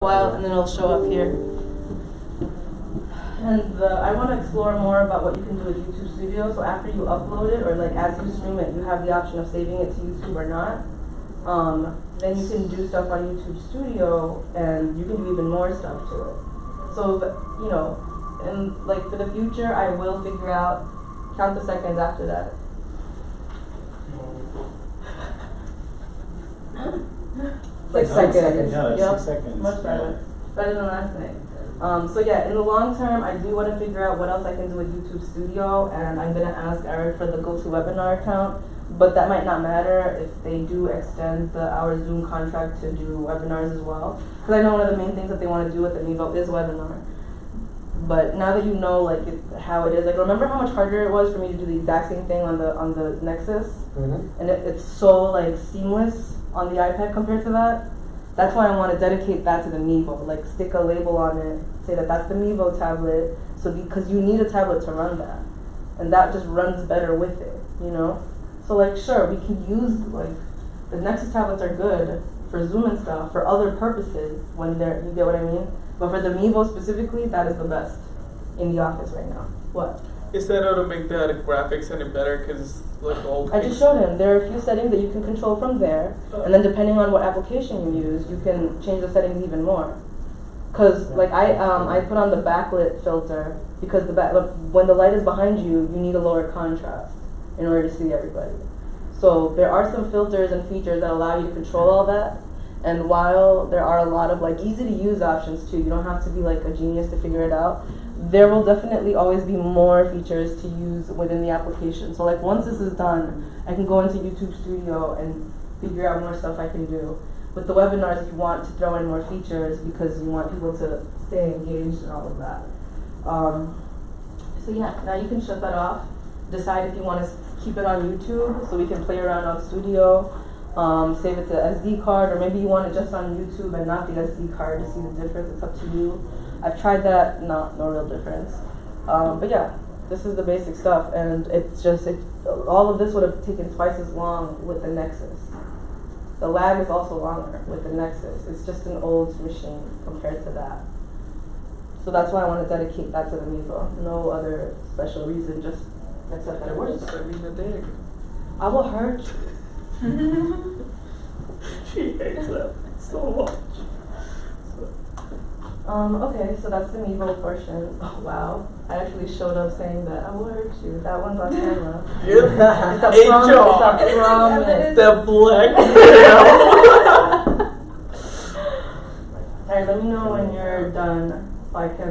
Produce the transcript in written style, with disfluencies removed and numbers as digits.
while, and then it'll show up here. And I want to explore more about what you can do with YouTube Studio. So after you upload it, or like as you stream it, you have the option of saving it to YouTube or not. Then you can do stuff on YouTube Studio, and you can do even more stuff to it. So, you know, and like for the future, I will figure out, count the seconds after that. Six seconds. Yeah, that's Yep. 6 seconds. Much better. Better than last night. So yeah, in the long term, I do want to figure out what else I can do with YouTube Studio, and I'm gonna ask Eric for the GoToWebinar account. But that might not matter if they do extend our Zoom contract to do webinars as well. Because I know one of the main things that they want to do with the Mevo is webinar. But now that you know like how it is, like remember how much harder it was for me to do the exact same thing on the Nexus, and it's so like seamless on the iPad compared to that. That's why I want to dedicate that to the Mevo. Like stick a label on it, say that that's the Mevo tablet. So because you need a tablet to run that, and that just runs better with it, you know. So like sure, we can use like the Nexus tablets are good for Zoom and stuff for other purposes when they're, you get what I mean? But for the Mevo specifically, that is the best in the office right now. What? Is that how to make the graphics any better? Because like old. I just showed him. There are a few settings that you can control from there, and then depending on what application you use, you can change the settings even more. Cause like I put on the backlit filter because when the light is behind you, you need a lower contrast in order to see everybody. So there are some filters and features that allow you to control all that. And while there are a lot of like easy to use options too, you don't have to be like a genius to figure it out. There will definitely always be more features to use within the application. So like once this is done, I can go into YouTube Studio and figure out more stuff I can do. With the webinars, you want to throw in more features because you want people to stay engaged and all of that. So yeah, now you can shut that off. Decide if you want to keep it on YouTube so we can play around on Studio. Save it to SD card, or maybe you want it just on YouTube and not the SD card to see the difference. It's up to you. I've tried that, no real difference. But yeah, this is the basic stuff, and it's just, all of this would have taken twice as long with the Nexus. The lag is also longer with the Nexus. It's just an old machine compared to that. So that's why I want to dedicate that to the Mevo. No other special reason, just except that it works. I will hurt you. She hates that so much. Okay, so that's the Mevo portion. Oh wow, I actually showed up saying that I will hurt you. That one's on camera. It's a promise. The black. Alright, let me know when you're done so I can